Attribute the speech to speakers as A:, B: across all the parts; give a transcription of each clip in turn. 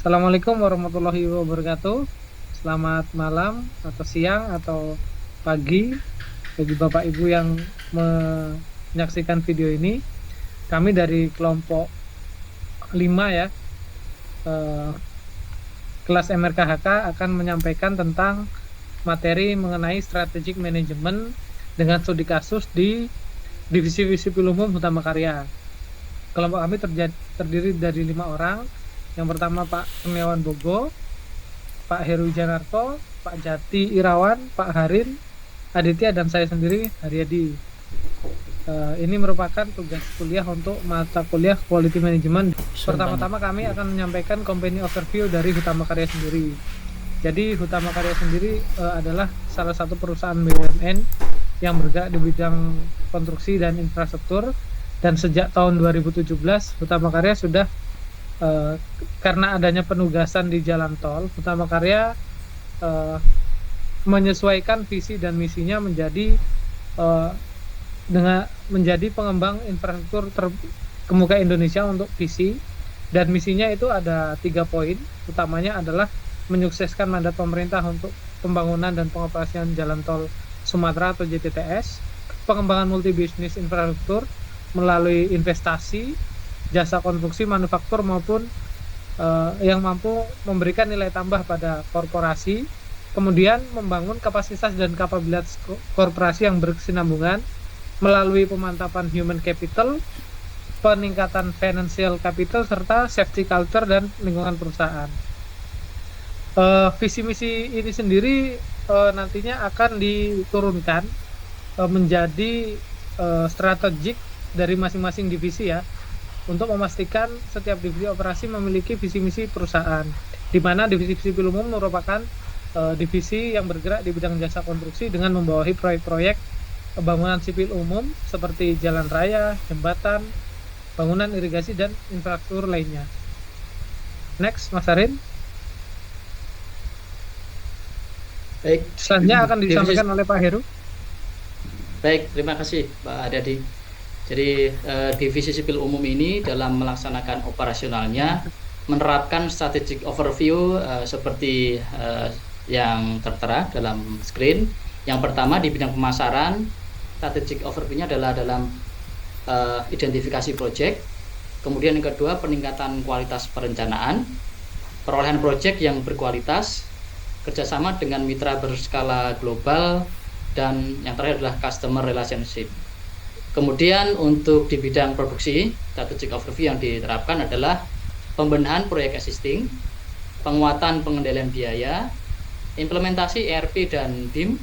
A: Assalamualaikum warahmatullahi wabarakatuh. Selamat malam atau siang atau pagi bagi Bapak Ibu yang menyaksikan video ini. Kami dari kelompok 5 ya, eh, kelas MRKHK akan menyampaikan tentang materi mengenai strategic management dengan studi kasus di Divisi Sipil Umum Hutama Karya. Kelompok kami terdiri dari 5 orang. Yang pertama Pak Kurniawan Bogo, Pak Heru Janarto, Pak Jati Irawan, Pak Harin, Aditya, dan saya sendiri, Haryadi. Ini merupakan tugas kuliah untuk mata kuliah Quality Management. Pertama-tama kami akan menyampaikan company overview dari Hutama Karya sendiri. Jadi Hutama Karya sendiri adalah salah satu perusahaan BUMN yang bergerak di bidang konstruksi dan infrastruktur. Dan sejak tahun 2017, Hutama Karya sudah karena adanya penugasan di jalan tol, Hutama Karya menyesuaikan visi dan misinya menjadi dengan menjadi pengembang infrastruktur terkemuka Indonesia untuk visi, dan misinya itu ada 3 poin. Utamanya adalah menyukseskan mandat pemerintah untuk pembangunan dan pengoperasian jalan tol Sumatera atau JTTS, pengembangan multibisnis infrastruktur melalui investasi, jasa konstruksi, manufaktur maupun yang mampu memberikan nilai tambah pada korporasi, kemudian membangun kapasitas dan kapabilitas korporasi yang berkesinambungan melalui pemantapan human capital, peningkatan financial capital, serta safety culture dan lingkungan perusahaan. Visi misi ini sendiri nantinya akan diturunkan menjadi strategik dari masing-masing divisi ya, untuk memastikan setiap divisi operasi memiliki visi misi perusahaan, di mana divisi sipil umum merupakan divisi yang bergerak di bidang jasa konstruksi dengan membawahi proyek-proyek bangunan sipil umum seperti jalan raya, jembatan, bangunan irigasi, dan infrastruktur lainnya. Next, Mas Arin.
B: Baik,
A: Selanjutnya akan disampaikan oleh Pak Heru.
B: baik, terima kasih Pak Adadi. Jadi divisi sipil umum ini dalam melaksanakan operasionalnya menerapkan strategic overview seperti yang tertera dalam screen. Yang pertama di bidang pemasaran, strategic overview-nya adalah dalam identifikasi proyek. Kemudian yang kedua, peningkatan kualitas perencanaan, perolehan proyek yang berkualitas, kerjasama dengan mitra berskala global, dan yang terakhir adalah customer relationship. Kemudian untuk di bidang produksi, strategic overview yang diterapkan adalah pembenahan proyek existing, penguatan pengendalian biaya, implementasi ERP dan BIM,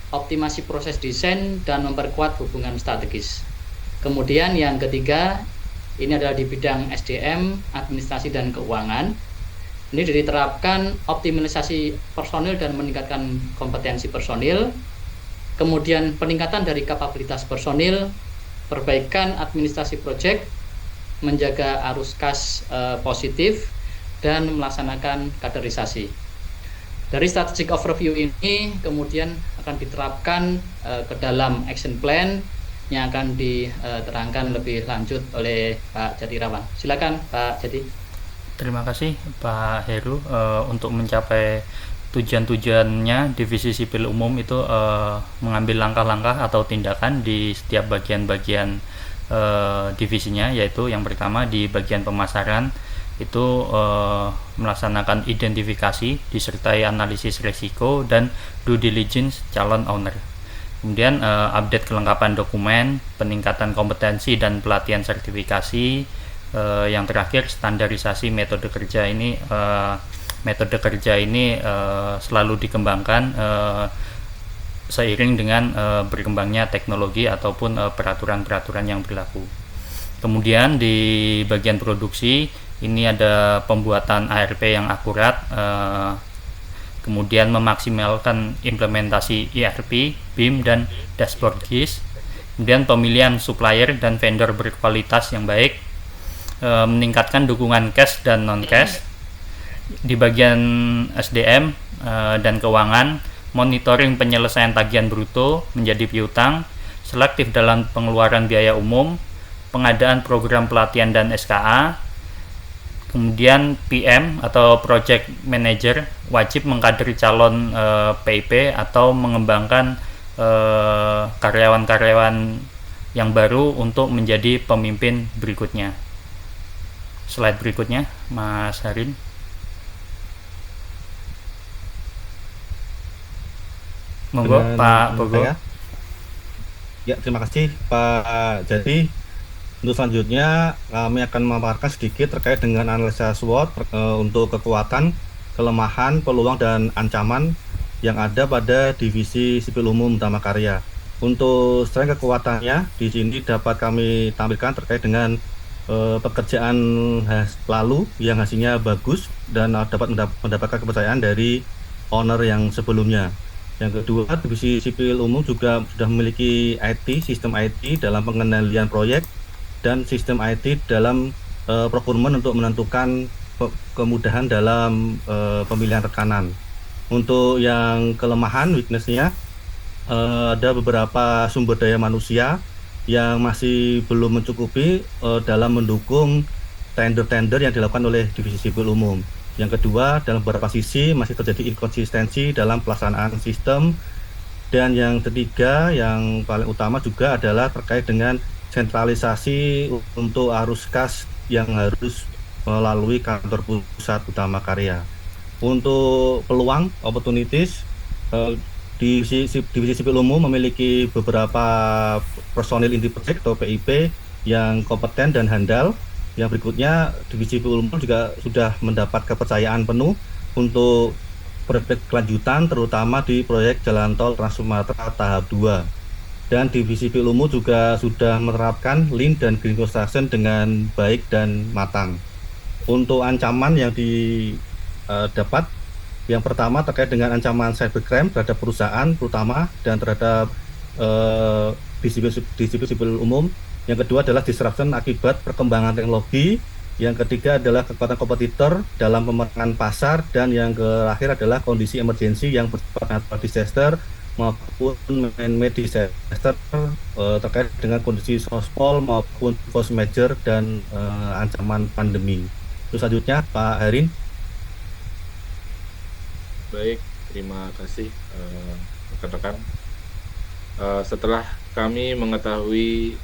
B: optimasi proses desain, dan memperkuat hubungan strategis. Kemudian yang ketiga, ini adalah di bidang SDM, administrasi dan keuangan. Ini diterapkan optimalisasi personil dan meningkatkan kompetensi personil. Kemudian peningkatan dari kapabilitas personil, perbaikan administrasi proyek, menjaga arus kas positif, dan melaksanakan kaderisasi. Dari strategic overview ini kemudian akan diterapkan ke dalam action plan yang akan diterangkan lebih lanjut oleh Pak Jati Irawan. Silakan Pak Jati.
C: Terima kasih Pak Heru. Untuk mencapai tujuan-tujuannya, divisi sipil umum itu mengambil langkah-langkah atau tindakan di setiap bagian-bagian divisinya, yaitu yang pertama di bagian pemasaran itu melaksanakan identifikasi disertai analisis risiko dan due diligence calon owner. Kemudian update kelengkapan dokumen, peningkatan kompetensi dan pelatihan sertifikasi. Yang terakhir, standarisasi metode kerja ini. Metode kerja ini selalu dikembangkan seiring dengan berkembangnya teknologi ataupun peraturan-peraturan yang berlaku. Kemudian di bagian produksi ini ada pembuatan ARP yang akurat, kemudian memaksimalkan implementasi ERP, BIM, dan dashboard GIS, kemudian pemilihan supplier dan vendor berkualitas yang baik, meningkatkan dukungan cash dan non-cash. Di bagian SDM dan keuangan, monitoring penyelesaian tagihan bruto menjadi piutang, selektif dalam pengeluaran biaya umum, pengadaan program pelatihan dan SKA, Kemudian PM atau Project Manager wajib mengkaderi calon PIP atau mengembangkan karyawan-karyawan yang baru untuk menjadi pemimpin berikutnya. Slide berikutnya, Mas Harin. Monggo, Pak Bogo.
D: Ya, terima kasih Pak. Jadi untuk selanjutnya kami akan memaparkan sedikit terkait dengan analisa SWOT untuk kekuatan, kelemahan, peluang, dan ancaman yang ada pada divisi sipil umum Utama Karya. Untuk strength kekuatannya di sini dapat kami tampilkan terkait dengan pekerjaan lalu yang hasilnya bagus dan dapat mendapatkan kepercayaan dari owner yang sebelumnya. Yang kedua, divisi sipil umum juga sudah memiliki sistem IT dalam pengendalian proyek dan sistem IT dalam procurement untuk menentukan kemudahan dalam pemilihan rekanan. Untuk yang kelemahan, weakness-nya, ada beberapa sumber daya manusia yang masih belum mencukupi dalam mendukung tender-tender yang dilakukan oleh divisi sipil umum. Yang kedua, dalam beberapa sisi masih terjadi inkonsistensi dalam pelaksanaan sistem. Dan yang ketiga, yang paling utama juga adalah terkait dengan sentralisasi untuk arus kas yang harus melalui kantor pusat Utama Karya. Untuk peluang, opportunities, divisi sipil umum memiliki beberapa personil inti project atau PIP yang kompeten dan handal. Yang berikutnya, divisi sipil umum juga sudah mendapat kepercayaan penuh untuk proyek kelanjutan, terutama di proyek Jalan Tol Trans Sumatera tahap 2. Dan divisi sipil umum juga sudah menerapkan Lean dan Green Construction dengan baik dan matang. Untuk ancaman yang didapat, yang pertama terkait dengan ancaman cybercrime terhadap perusahaan terutama dan terhadap divisi sipil umum. Yang kedua adalah disruption akibat perkembangan teknologi. Yang ketiga adalah kekuatan kompetitor dalam pemerangan pasar. Dan yang terakhir adalah kondisi emergensi yang bersifat natural disaster maupun man-made disaster terkait dengan kondisi sospol maupun force major dan ancaman pandemi. Terus selanjutnya Pak Harin.
E: Baik, terima kasih rekan-rekan. Setelah kami mengetahui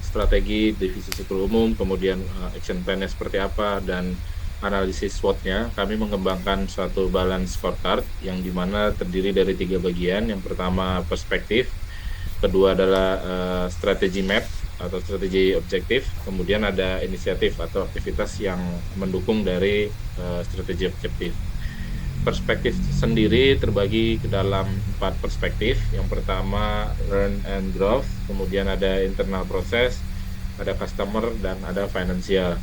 E: strategi divisi sipil umum, kemudian action plan-nya seperti apa, dan analisis SWOT-nya, kami mengembangkan suatu balance scorecard yang dimana terdiri dari 3 bagian. Yang pertama perspektif, kedua adalah strategi map atau strategi objektif, kemudian ada inisiatif atau aktivitas yang mendukung dari strategi objektif. Perspektif sendiri terbagi ke dalam 4 perspektif. Yang pertama learn and growth, kemudian ada internal proses, ada customer, dan ada financial.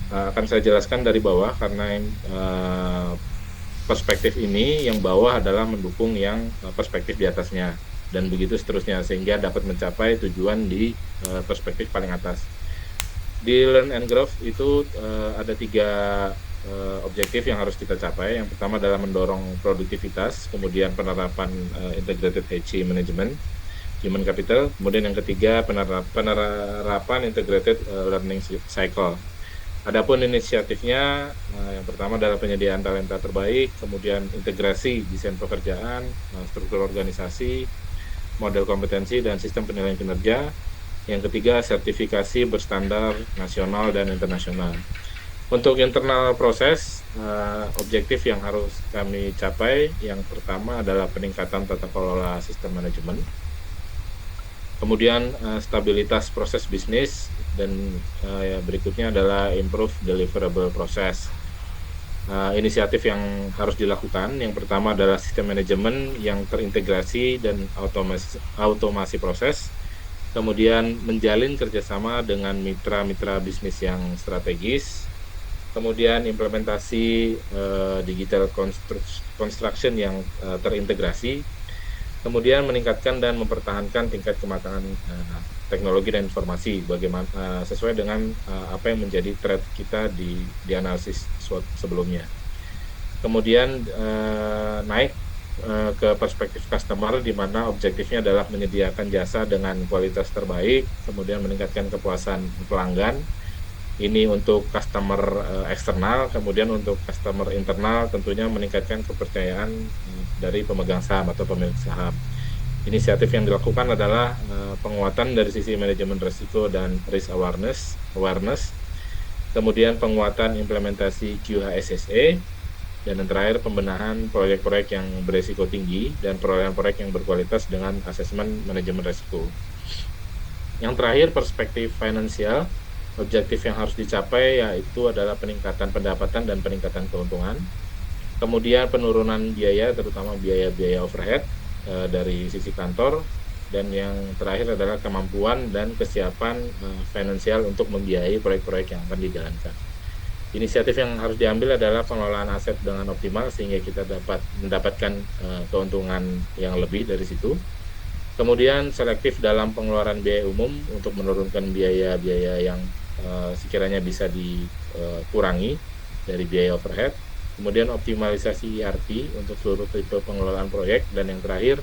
E: Akan saya jelaskan dari bawah karena perspektif ini yang bawah adalah mendukung yang perspektif di atasnya dan begitu seterusnya sehingga dapat mencapai tujuan di perspektif paling atas. Di learn and growth itu ada 3 objektif yang harus kita capai. Yang pertama adalah mendorong produktivitas, kemudian penerapan integrated HC management, human capital, kemudian yang ketiga penerapan integrated learning cycle. Adapun inisiatifnya, yang pertama adalah penyediaan talenta terbaik, kemudian integrasi desain pekerjaan, struktur organisasi, model kompetensi, dan sistem penilaian kinerja. Yang ketiga, sertifikasi berstandar nasional dan internasional. Untuk internal proses, objektif yang harus kami capai, yang pertama adalah peningkatan tata kelola sistem manajemen, kemudian stabilitas proses bisnis, dan berikutnya adalah improve deliverable proses. Inisiatif yang harus dilakukan, yang pertama adalah sistem manajemen yang terintegrasi dan automasi proses, kemudian menjalin kerjasama dengan mitra-mitra bisnis yang strategis, kemudian implementasi digital construction yang terintegrasi, kemudian meningkatkan dan mempertahankan tingkat kematangan teknologi dan informasi bagaimana sesuai dengan apa yang menjadi threat kita di analisis SWOT sebelumnya. Kemudian naik ke perspektif customer, di mana objektifnya adalah menyediakan jasa dengan kualitas terbaik, kemudian meningkatkan kepuasan pelanggan, Ini untuk customer eksternal, kemudian untuk customer internal tentunya meningkatkan kepercayaan dari pemegang saham atau pemilik saham. Inisiatif yang dilakukan adalah penguatan dari sisi manajemen risiko dan risk awareness, kemudian penguatan implementasi QHSSE, dan yang terakhir pembenahan proyek-proyek yang beresiko tinggi dan perolehan proyek yang berkualitas dengan asesmen manajemen risiko. Yang terakhir, perspektif finansial. Objektif yang harus dicapai yaitu adalah peningkatan pendapatan dan peningkatan keuntungan. Kemudian penurunan biaya, terutama biaya-biaya overhead dari sisi kantor. Dan yang terakhir adalah kemampuan dan kesiapan finansial untuk membiayai proyek-proyek yang akan dijalankan. Inisiatif yang harus diambil adalah pengelolaan aset dengan optimal sehingga kita dapat mendapatkan keuntungan yang lebih dari situ. Kemudian selektif dalam pengeluaran biaya umum untuk menurunkan biaya-biaya yang sekiranya bisa dikurangi dari biaya overhead. Kemudian optimalisasi ERP untuk seluruh tipe pengelolaan proyek. Dan yang terakhir,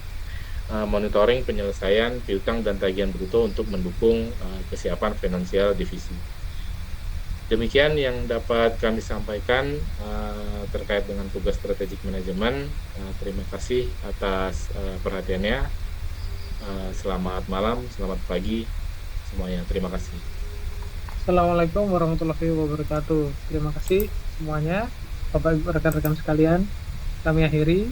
E: monitoring penyelesaian piutang dan tagihan bruto untuk mendukung kesiapan finansial divisi. Demikian yang dapat kami sampaikan terkait dengan tugas strategic management. Terima kasih atas perhatiannya. Selamat malam, selamat pagi semuanya. Terima kasih.
A: Assalamualaikum warahmatullahi wabarakatuh. Terima kasih semuanya, Bapak Ibu rekan-rekan sekalian. Kami akhiri.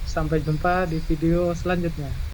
A: Sampai jumpa di video selanjutnya.